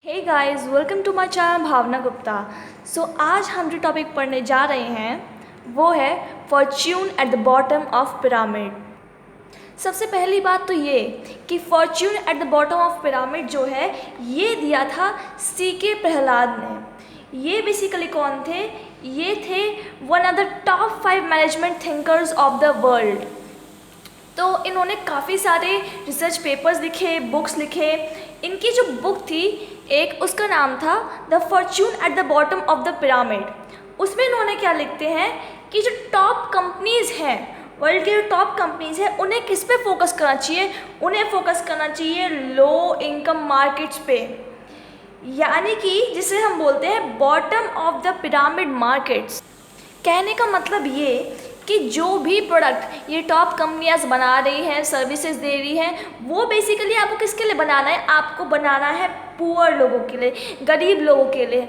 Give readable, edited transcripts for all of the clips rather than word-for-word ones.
Hey guys, welcome to my channel Bhavana Gupta. आज हम जो टॉपिक पढ़ने जा रहे हैं वो है Fortune at the bottom of pyramid. सबसे पहली बात तो ये कि Fortune at the bottom of pyramid जो है ये दिया था सीके प्रहलाद ने। ये बेसिकली कौन थे? ये थे one of the top 5 management thinkers of the world. तो इन्होंने काफ़ी सारे रिसर्च पेपर्स लिखे, बुक्स लिखे। इनकी जो बुक थी एक, उसका नाम था the Fortune at the bottom of the pyramid. उसमें इन्होंने क्या लिखते हैं कि जो टॉप कंपनीज़ हैं, वर्ल्ड के जो टॉप कंपनीज़ हैं, उन्हें किस पे फोकस करना चाहिए? उन्हें फोकस करना चाहिए लो इनकम मार्केट्स पे, यानी कि जिसे हम बोलते हैं bottom of the pyramid markets. कहने का मतलब ये कि जो भी प्रोडक्ट ये टॉप कंपनियाँ बना रही हैं, सर्विसेज दे रही हैं, वो बेसिकली आपको किसके लिए बनाना है? आपको बनाना है पुअर लोगों के लिए, गरीब लोगों के लिए।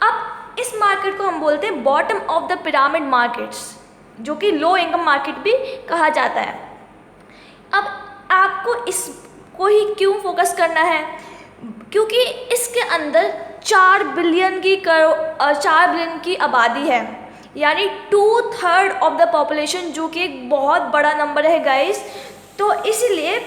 अब इस मार्केट को हम बोलते हैं bottom of the pyramid markets, जो कि लो इनकम मार्केट भी कहा जाता है। अब आपको इसको ही क्यों फोकस करना है? क्योंकि इसके अंदर 4 बिलियन की आबादी है, यानी 2/3 ऑफ द पॉपुलेशन, जो कि एक बहुत बड़ा नंबर है गाइस। तो इसीलिए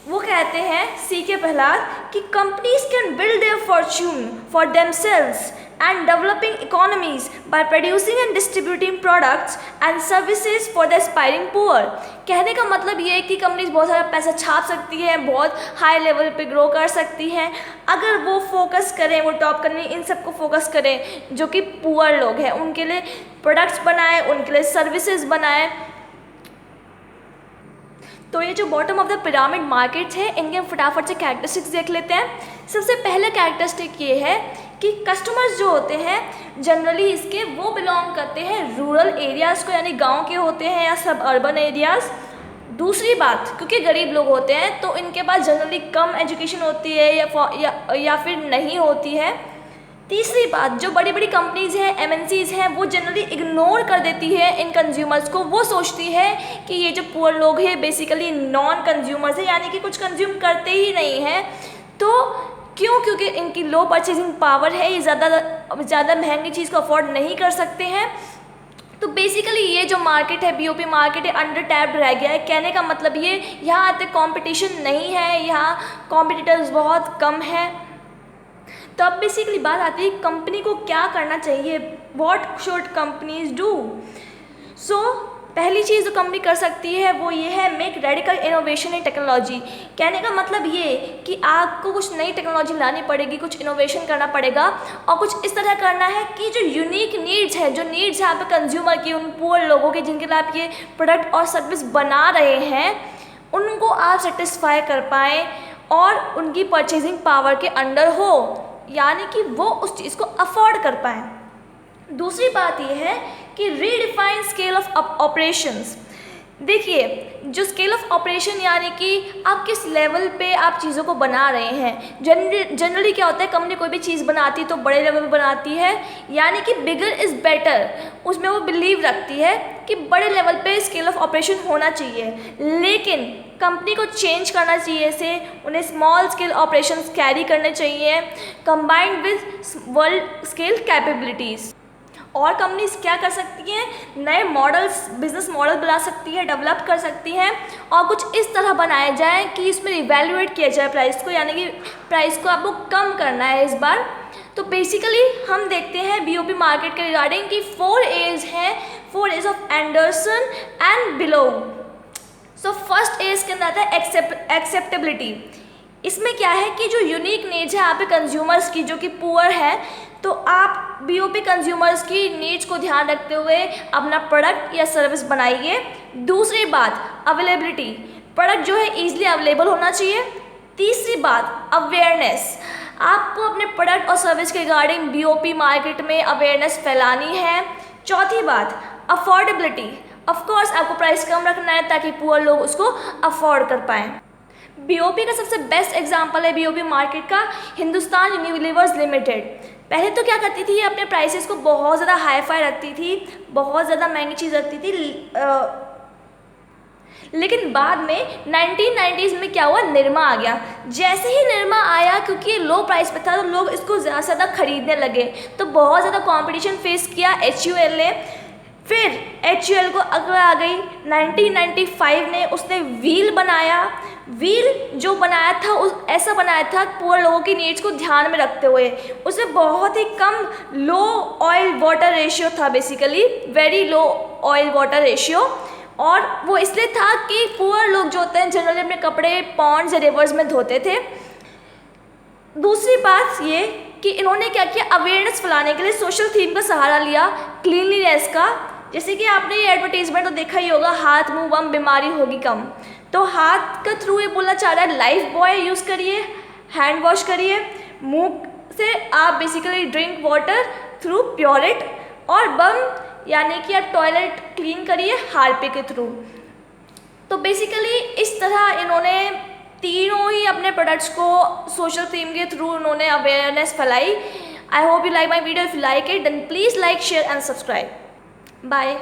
वो कहते हैं सीके प्रहलाद कि companies can build their Fortune for themselves and developing economies by producing and distributing products and services for the aspiring poor. कहने का मतलब ये है कि कंपनीज बहुत सारा पैसा छाप सकती है, बहुत हाई लेवल पे ग्रो कर सकती हैं, अगर वो फोकस करें, वो टॉप कंपनी इन सब को फोकस करें जो कि पुअर लोग हैं, उनके लिए प्रोडक्ट्स बनाए, उनके लिए सर्विसेज बनाए। तो ये जो bottom of the pyramid market है, इनके हम फटाफट से कैरेक्टरिस्टिक्स देख लेते हैं। सबसे पहले कैरेक्टरिस्टिक ये है कि कस्टमर्स जो होते हैं जनरली इसके वो बिलोंग करते हैं रूरल एरियाज़ को, यानी गांव के होते हैं या सब अर्बन एरियाज़। दूसरी बात, क्योंकि गरीब लोग होते हैं तो इनके पास जनरली कम एजुकेशन होती है या फिर नहीं होती है। तीसरी बात, जो बड़ी बड़ी कंपनीज़ हैं, एमएनसीज़ हैं, वो जनरली इग्नोर कर देती है इन कंज्यूमर्स को। वो सोचती है कि ये जो पुअर लोग हैं बेसिकली नॉन कंज्यूमर्स हैं, यानी कि कुछ कंज्यूम करते ही नहीं हैं। तो क्यों? क्योंकि इनकी लो परचेजिंग पावर है, ये ज़्यादा महंगी चीज़ को अफोर्ड नहीं कर सकते हैं। तो बेसिकली ये जो मार्केट है, बीओपी मार्केट है, अंडर टैप्ड रह गया है। कहने का मतलब ये, यहाँ आते कंपटीशन नहीं है, यहाँ कॉम्पिटिटर्स बहुत कम हैं। तो अब बेसिकली बात आती है कंपनी को क्या करना चाहिए, व्हाट शुड कंपनीज डू। पहली चीज़ जो कंपनी कर सकती है वो ये है make radical innovation in technology. कहने का मतलब ये कि आपको कुछ नई टेक्नोलॉजी लानी पड़ेगी, कुछ इनोवेशन करना पड़ेगा, और कुछ इस तरह करना है कि जो यूनिक नीड्स है, जो नीड्स है आप कंज्यूमर की, उन पुअर लोगों के जिनके लिए आप ये प्रोडक्ट और सर्विस बना रहे हैं, उनको आप सेटिस्फाई कर पाएँ और उनकी परचेजिंग पावर के अंडर हो, यानी कि वो उस चीज़ को अफोर्ड कर पाएँ। दूसरी बात ये है कि रीडिफाइन स्केल ऑफ ऑपरेशंस। देखिए, जो स्केल ऑफ ऑपरेशन यानी कि आप किस लेवल पे आप चीज़ों को बना रहे हैं। जनरली क्या होता है, कंपनी कोई भी चीज़ बनाती तो बड़े लेवल पे बनाती है, यानी कि बिगर इज़ बेटर। उसमें वो बिलीव रखती है कि बड़े लेवल पे स्केल ऑफ ऑपरेशन होना चाहिए, लेकिन कंपनी को चेंज करना चाहिए से उन्हें स्मॉल स्केल ऑपरेशंस कैरी करने चाहिए combined with world scale capabilities. और कंपनीज क्या कर सकती हैं? नए मॉडल्स, बिजनेस मॉडल बना सकती है, डेवलप कर सकती हैं, और कुछ इस तरह बनाए जाए कि इसमें इवैल्यूएट किया जाए प्राइस को, यानी कि प्राइस को आपको कम करना है इस बार। तो बेसिकली हम देखते हैं बीओपी मार्केट के रिगार्डिंग कि 4 एज हैं, 4 age of Anderson and below. First age के अंदर आता है एक्सेप्टेबिलिटी। इसमें क्या है कि जो यूनिक नीड्स है आप कंज्यूमर्स की, जो कि पुअर है, तो आप बीओपी कंज्यूमर्स की नीड्स को ध्यान रखते हुए अपना प्रोडक्ट या सर्विस बनाइए। दूसरी बात, अवेलेबिलिटी, प्रोडक्ट जो है ईजिली अवेलेबल होना चाहिए। तीसरी बात, अवेयरनेस, आपको अपने प्रोडक्ट और सर्विस के रिगार्डिंग बीओपी मार्केट में अवेयरनेस फैलानी है। चौथी बात, अफोर्डेबिलिटी, ऑफकोर्स आपको प्राइस कम रखना है ताकि पुअर लोग उसको अफोर्ड कर पाएँ। बीओपी का सबसे बेस्ट एग्जांपल है बीओपी मार्केट का हिंदुस्तान यूनिलीवर्स लिमिटेड। पहले तो क्या करती थी, ये अपने प्राइसेस को बहुत ज़्यादा हाई फाई रखती थी, बहुत ज़्यादा महंगी चीज़ रखती थी, लेकिन बाद में 1990s में क्या हुआ, निरमा आ गया। जैसे ही निरमा आया, क्योंकि ये लो प्राइस पे था तो लोग इसको ज़्यादा से ज़्यादा खरीदने लगे, तो बहुत ज़्यादा कंपटीशन फेस किया HUL ने। फिर HUL को अगला आ गई 1995 ने, उसने व्हील बनाया। व्हील जो बनाया था उस ऐसा बनाया था पुअर लोगों की नीड्स को ध्यान में रखते हुए। उसमें बहुत ही कम लो ऑयल वाटर रेशियो था, basically very low oil water ratio. और वो इसलिए था कि पुअर लोग जो होते हैं जनरली अपने कपड़े पॉन्ड्स या रिवर्स में धोते थे। दूसरी बात ये कि इन्होंने क्या किया, अवेयरनेस फैलाने के लिए सोशल थीम का सहारा लिया, क्लीनलीनेस का। जैसे कि आपने ये एडवर्टीजमेंट तो देखा ही होगा, हाथ मुंह बम बीमारी होगी कम। तो हाथ का थ्रू ये बोलना चाह रहा है लाइफ बॉय यूज़ करिए, हैंड वॉश करिए, मुंह से आप basically drink water through Pureit, और बम यानी कि आप टॉयलेट क्लीन करिए हार्पिक के थ्रू। तो बेसिकली इस तरह इन्होंने तीनों ही अपने प्रोडक्ट्स को सोशल थीम के थ्रू उन्होंने अवेयरनेस फैलाई। I hope you like my video. If you like it then please like share and subscribe. Bye.